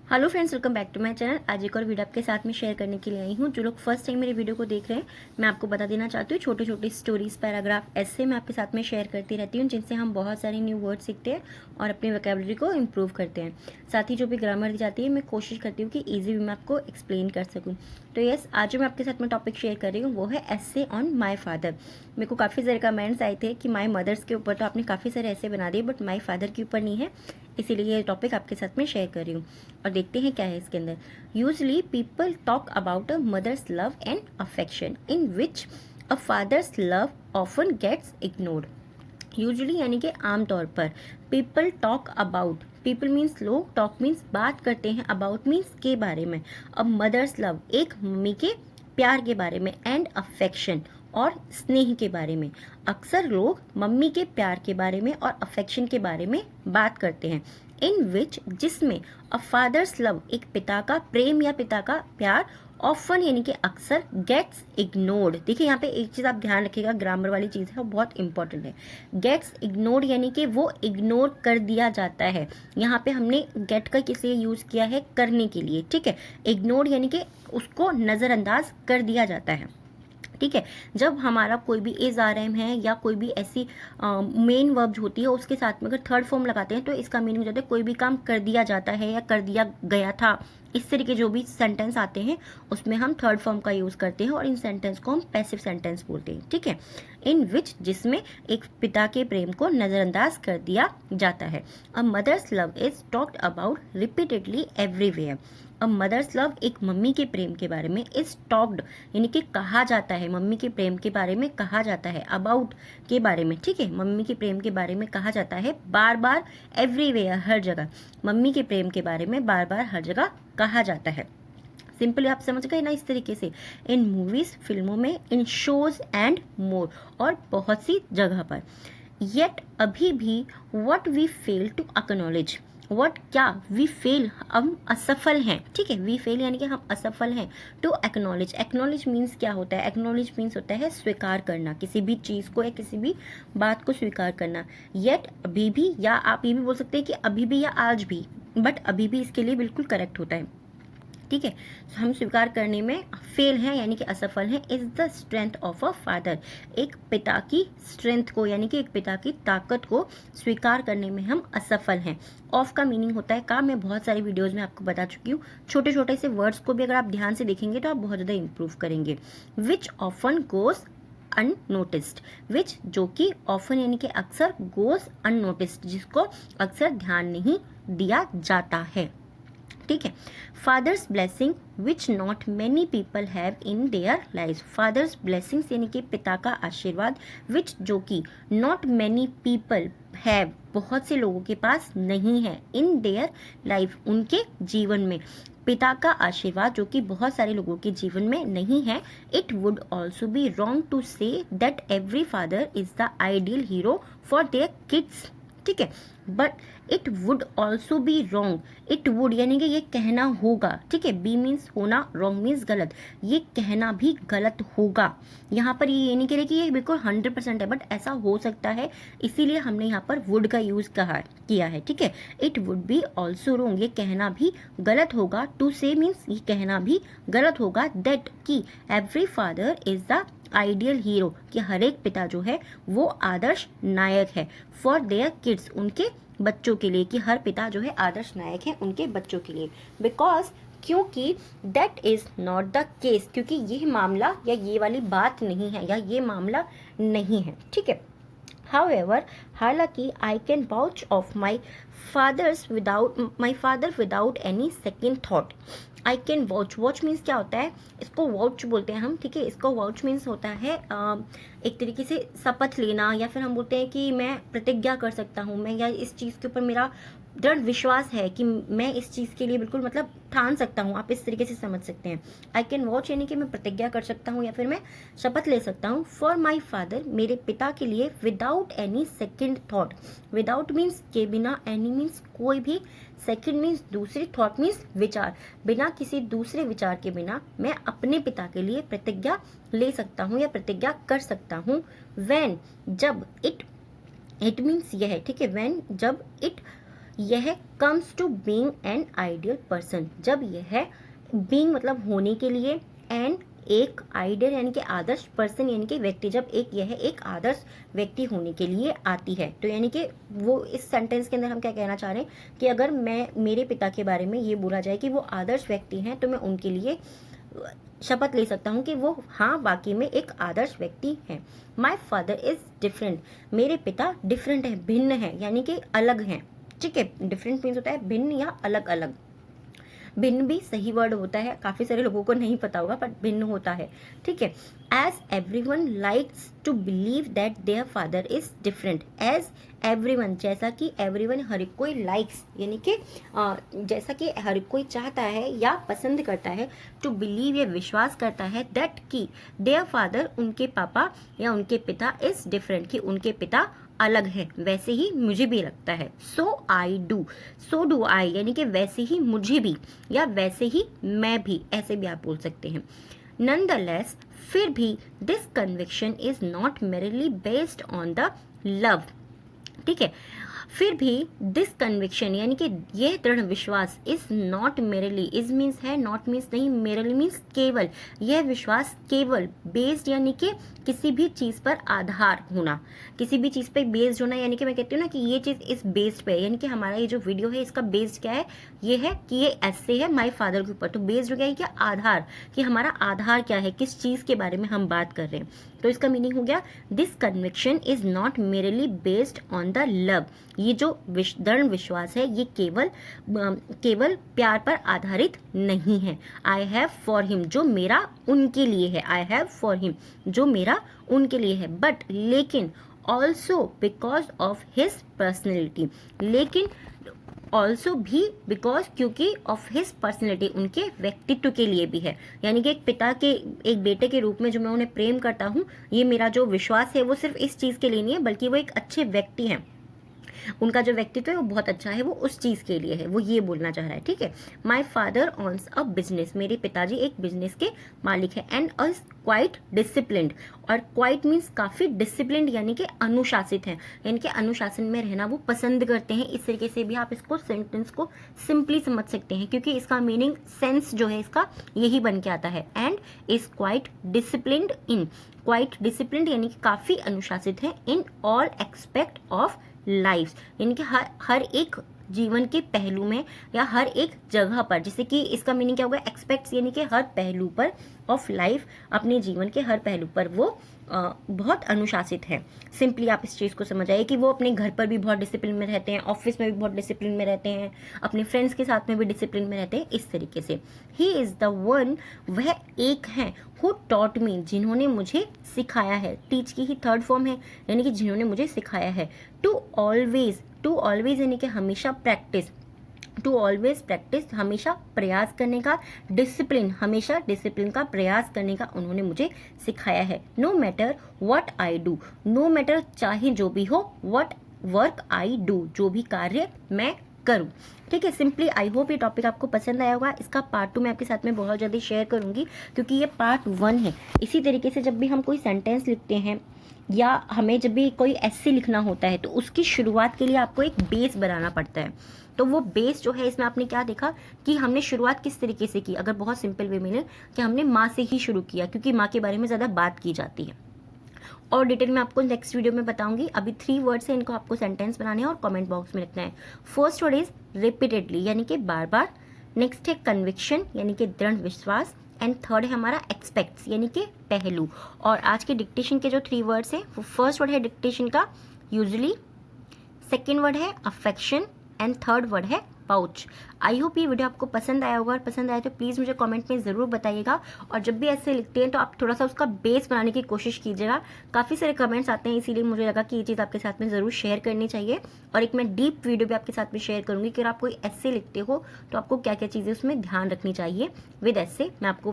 Hello friends, welcome back to my channel. आज एक और वीडियो आपके साथ में शेयर करने के लिए आई हूँ। जो लोग फर्स्ट टाइम मेरी वीडियो को देख रहे हैं, मैं आपको बता देना चाहती हूँ, छोटे छोटे स्टोरीज, पैराग्राफ, ऐसे मैं आपके साथ में शेयर करती रहती हूँ, जिनसे हम बहुत सारे न्यू वर्ड सीखते हैं और अपनी वोकैबुलरी को इम्प्रूव करते हैं। साथ ही जो भी ग्रामर दी जाती है, मैं कोशिश करती हूँ कि ईजी वे में आपको एक्सप्लेन कर सकूँ। तो यस, आज जो मैं आपके साथ में टॉपिक शेयर कर रही हूँ वो है एस्से ऑन माई फादर। मेरे को काफ़ी सारे कमेंट्स आए थे कि माई मदर्स के ऊपर तो आपने काफ़ी सारे ऐसे बना दिए, बट माई फादर के ऊपर नहीं है, इसीलिए ये टॉपिक आपके साथ में शेयर कर रही हूँ। और देखते हैं क्या है इसके अंदर। Usually people talk about a mother's love and affection in which a father's love often gets ignored. Usually यानी कि आमतौर पर, people talk about, people means लोग, टॉक मीन्स बात करते हैं, अबाउट मीन्स के बारे में, अब मदर्स लव एक मम्मी के प्यार के बारे में, एंड अफेक्शन और स्नेह के बारे में। अक्सर लोग मम्मी के प्यार के बारे में और अफेक्शन के बारे में बात करते हैं। इन विच जिसमें अ फादर्स लव एक पिता का प्रेम या पिता का प्यार, ऑफन यानी कि अक्सर, गेट्स इग्नोर्ड। देखिए यहाँ पे एक चीज आप ध्यान रखिएगा, ग्रामर वाली चीज है वो बहुत इंपॉर्टेंट है। गेट्स इग्नोर्ड यानी कि वो इग्नोर कर दिया जाता है। यहाँ पे हमने गेट का किस लिए यूज किया है, करने के लिए, ठीक है। इग्नोर्ड यानी कि उसको नजरअंदाज कर दिया जाता है, ठीक है। जब हमारा कोई भी इज आर एम है या कोई भी ऐसी मेन वर्ब होती है, उसके साथ में अगर थर्ड फॉर्म लगाते हैं तो इसका मीनिंग हो जाता है कोई भी काम कर दिया जाता है या कर दिया गया था। इस तरीके जो भी सेंटेंस आते हैं उसमें हम थर्ड फॉर्म का यूज करते हैं और इन सेंटेंस को हम पैसिव सेंटेंस बोलते हैं, ठीक है। इन विच जिसमें एक पिता के प्रेम को नजरअंदाज कर दिया जाता है। A mother's love is talked about repeatedly everywhere. अब मदर्स लव एक मम्मी के प्रेम के बारे में, इज टॉक्ड यानी कि कहा जाता है, मम्मी के प्रेम के बारे में कहा जाता है, अबाउट के बारे में, ठीक है, मम्मी के प्रेम के बारे में कहा जाता है बार बार, एवरीवेयर हर जगह, मम्मी के प्रेम के बारे में बार बार हर जगह कहा जाता है। सिंपली आप समझ गए ना, इस तरीके से इन मूवीज, फिल्मों में, इन शोज एंड मोर, और बहुत सी जगह पर। येट अभी भी what we fail to acknowledge, what क्या, वी फेल हम असफल हैं, ठीक है, वी फेल यानी कि हम असफल हैं, टू एक्नॉलेज, एक्नॉलेज मीन्स क्या होता है, एक्नॉलेज मीन्स होता है स्वीकार करना, किसी भी चीज को या किसी भी बात को स्वीकार करना। येट अभी भी, या आप ये भी बोल सकते हैं कि अभी भी या आज भी, बट अभी भी इसके लिए बिल्कुल करेक्ट होता है, ठीक है। हम स्वीकार करने में फेल हैं यानी कि असफल हैं। Is the strength of a father, एक पिता की स्ट्रेंथ को यानी कि एक पिता की ताकत को स्वीकार करने में हम असफल हैं। ऑफ का मीनिंग होता है का, मैं बहुत सारी वीडियोस में आपको बता चुकी हूँ। छोटे छोटे से वर्ड्स को भी अगर आप ध्यान से देखेंगे तो आप बहुत ज़्यादा इंप्रूव करेंगे। विच ऑफन गोज अननोटिस्ड, विच जो कि ऑफन यानी कि अक्सर, गोज अननोटिस्ड जिसको अक्सर ध्यान नहीं दिया जाता है, ठीक है। Father's blessing which not many people have in their life, father's blessings यानी कि पिता का आशीर्वाद, विच जो कि नॉट मैनी पीपल हैव बहुत से लोगों के पास नहीं है, इन देयर लाइफ उनके जीवन में, पिता का आशीर्वाद जो कि बहुत सारे लोगों के जीवन में नहीं है। It would also be wrong to say that every father is the ideal hero for their kids, ठीक है। But it would also be wrong, it would यानी कि ये कहना होगा, ठीक है, बी मीन्स होना, रॉन्ग मीन्स गलत, ये कहना भी गलत होगा। यहाँ पर ये नहीं कह रहे कि ये बिल्कुल 100% है, बट ऐसा हो सकता है, इसीलिए हमने यहाँ पर वुड का यूज किया है, ठीक है। It would be also wrong, ये कहना भी गलत होगा, टू से मीन्स ये कहना भी गलत होगा, दैट कि every father is the ideal hero, कि हर एक पिता जो है वो आदर्श नायक है, फॉर देयर किड्स उनके बच्चों के लिए, कि हर पिता जो है आदर्श नायक है उनके बच्चों के लिए। बिकॉज क्योंकि that is not the case, क्योंकि ये मामला या ये वाली बात नहीं है या ये मामला नहीं है, ठीक है। However, हालांकि I can vouch of my father without any second thought. I can watch, watch means क्या होता है, इसको वाउच बोलते हैं हम, ठीक है। इसको वाउच मीन्स होता है एक तरीके से शपथ लेना, या फिर हम बोलते हैं कि मैं प्रतिज्ञा कर सकता हूँ, मैं या इस चीज़ के ऊपर मेरा दृढ़ विश्वास है कि मैं इस चीज़ के लिए बिल्कुल मतलब ठान सकता हूँ, आप इस तरीके से समझ सकते हैं। आई कैन वॉच यानी कि मैं प्रतिज्ञा कर सकता हूँ या फिर मैं शपथ ले सकता हूँ, फॉर माई फादर मेरे पिता के लिए, without any second thought, without means के बिना, एनी मीन्स कोई भी, सेकेंड मीन्स दूसरी, थॉट मीन्स विचार, बिना किसी दूसरे विचार के बिना मैं अपने पिता के लिए प्रतिज्ञा ले सकता हूँ या प्रतिज्ञा कर सकता हूँ। व्हेन जब, इट मीन्स यह है, ठीक है, व्हेन जब, इट यह comes to being an ideal person, जब यह बीइंग मतलब होने के लिए, एन एक आइडियल यानी कि आदर्श पर्सन यानी कि व्यक्ति, जब यह एक आदर्श व्यक्ति होने के लिए आती है। तो यानी कि वो इस सेंटेंस के अंदर हम क्या कहना चाह रहे हैं कि अगर मेरे पिता के बारे में ये बोला जाए कि वो आदर्श व्यक्ति हैं, तो मैं उनके लिए शपथ ले सकता हूँ कि वो हाँ वाकई में एक आदर्श व्यक्ति हैं। माई फादर इज डिफरेंट, मेरे पिता डिफरेंट है, भिन्न है, यानी कि अलग हैं। ठीक है, डिफरेंट मीन्स होता है भिन्न या अलग अलग। भिन्न भी सही वर्ड होता है, काफ़ी सारे लोगों को नहीं पता होगा, बट भिन्न होता है। ठीक है, as everyone likes to believe that their father is different, as everyone जैसा कि एवरीवन हर कोई लाइक्स यानी कि जैसा कि हर कोई चाहता है या पसंद करता है, टू बिलीव या विश्वास करता है, दैट कि देयर फादर उनके पापा या उनके पिता इज डिफरेंट कि उनके पिता अलग है, वैसे ही मुझे भी लगता है। सो I do, so do I यानी कि वैसे ही मुझे भी या वैसे ही मैं भी, ऐसे भी आप बोल सकते हैं। नॉनदलेस फिर भी this conviction is not merely based on the love. ठीक है, फिर भी दिस कन्विक्शन यानी कि यह दृढ़ विश्वास is not merely, is means है, नॉट मीन्स नहीं, मेरली मीन्स केवल, यह विश्वास केवल, बेस्ड यानी कि किसी भी चीज़ पर आधार होना, किसी भी चीज़ पे बेस्ड होना, यानी कि मैं कहती हूँ ना कि ये चीज़ इस बेस्ड पे, यानी कि हमारा ये जो वीडियो है इसका बेस्ड क्या है, ये है कि ये ऐसे है माई फादर के ऊपर, तो बेस्ड हो गया है क्या, आधार, कि हमारा आधार क्या है, किस चीज़ के बारे में हम बात कर रहे हैं। तो इसका मीनिंग हो गया this conviction is not merely based on the love, ये जो दृढ़ विश्वास है ये केवल प्यार पर आधारित नहीं है। आई हैव फॉर हिम, जो मेरा उनके लिए है, आई हैव फॉर हिम जो मेरा उनके लिए है, बट लेकिन also because of his personality, लेकिन ऑल्सो भी बिकॉज क्योंकि ऑफ हिज पर्सनैलिटी, उनके व्यक्तित्व के लिए भी है, यानी कि एक पिता के एक बेटे के रूप में जो मैं उन्हें प्रेम करता हूँ, ये मेरा जो विश्वास है वो सिर्फ इस चीज़ के लिए नहीं है, बल्कि वो एक अच्छे व्यक्ति हैं, उनका जो व्यक्तित्व है वो बहुत अच्छा है, वो उस चीज़ के लिए है, वो ये बोलना चाह रहा है। ठीक है, माई फादर ऑन्स अ बिजनेस, मेरे पिताजी एक बिजनेस के मालिक है, एंड अस क्वाइट डिसिप्लिन्ड, और क्वाइट मीन्स काफ़ी, डिसिप्लिन्ड यानी कि अनुशासित है, यानी कि अनुशासन में रहना वो पसंद करते हैं। इस तरीके से भी आप इसको सेंटेंस को सिंपली समझ सकते हैं, क्योंकि इसका मीनिंग सेंस जो है इसका यही बन के आता है। And is quite disciplined in, quite disciplined यानी कि काफ़ी अनुशासित है, in all expect of life, यानी कि हर एक जीवन के पहलू में या हर एक जगह पर, जैसे कि इसका मीनिंग क्या होगा, एक्सपेक्ट्स यानी कि हर पहलू पर, ऑफ लाइफ अपने जीवन के हर पहलू पर वो बहुत अनुशासित है। सिंपली आप इस चीज़ को समझ आइए कि वो अपने घर पर भी बहुत डिसिप्लिन में रहते हैं, ऑफिस में भी बहुत डिसिप्लिन में रहते हैं, अपने फ्रेंड्स के साथ में भी डिसिप्लिन में रहते हैं, इस तरीके से। ही इज़ द वन, वह एक है, हु टॉट मी, जिन्होंने मुझे सिखाया है, टीच की ही थर्ड फॉर्म है, यानी कि जिन्होंने मुझे सिखाया है। टू ऑलवेज यानी कि हमेशा, प्रैक्टिस, टू ऑलवेज प्रैक्टिस हमेशा प्रयास करने का, डिसिप्लिन हमेशा डिसिप्लिन का प्रयास करने का उन्होंने मुझे सिखाया है। No matter what I do, no matter चाहे जो भी हो, व्हाट वर्क आई डू, जो भी कार्य मैं करूँ। ठीक है, सिंपली आई होप ये टॉपिक आपको पसंद आया होगा। इसका पार्ट 2 मैं आपके साथ में बहुत जल्दी शेयर करूँगी, क्योंकि ये पार्ट 1 है। इसी तरीके से जब भी हम कोई सेंटेंस लिखते हैं या हमें जब भी कोई एस्से लिखना होता है, तो उसकी शुरुआत के लिए आपको एक बेस बनाना पड़ता है। तो वो बेस जो है, इसमें आपने क्या देखा कि हमने शुरुआत किस तरीके से की, अगर बहुत सिंपल वे में लें कि हमने माँ से ही शुरू किया, क्योंकि माँ के बारे में ज़्यादा बात की जाती है। और डिटेल में आपको नेक्स्ट वीडियो में बताऊंगी। अभी 3 वर्ड्स हैं, इनको आपको सेंटेंस बनाने हैं और कमेंट बॉक्स में लिखना है। फर्स्ट वर्ड इज रिपीटेडली, यानी कि बार बार। नेक्स्ट है कन्विक्शन, यानी कि दृढ़ विश्वास। एंड थर्ड है हमारा एक्सपेक्ट्स, यानी कि पहलू। और आज के डिक्टेशन के जो 3 वर्ड्स हैं, वो फर्स्ट वर्ड है डिक्टेशन का यूजुअली, सेकेंड वर्ड है अफेक्शन, एंड थर्ड वर्ड है पाउच। आई होप ये वीडियो आपको पसंद आया होगा, और पसंद आया तो प्लीज़ मुझे कमेंट में ज़रूर बताइएगा। और जब भी ऐसे लिखते हैं तो आप थोड़ा सा उसका बेस बनाने की कोशिश कीजिएगा। काफ़ी सारे कमेंट्स आते हैं, इसीलिए मुझे लगा कि ये चीज़ आपके साथ में ज़रूर शेयर करनी चाहिए। और एक मैं डीप वीडियो भी आपके साथ में शेयर करूँगी कि अगर आप कोई ऐसे लिखते हो तो आपको क्या क्या चीज़ें उसमें ध्यान रखनी चाहिए। विद ऐसे मैं आपको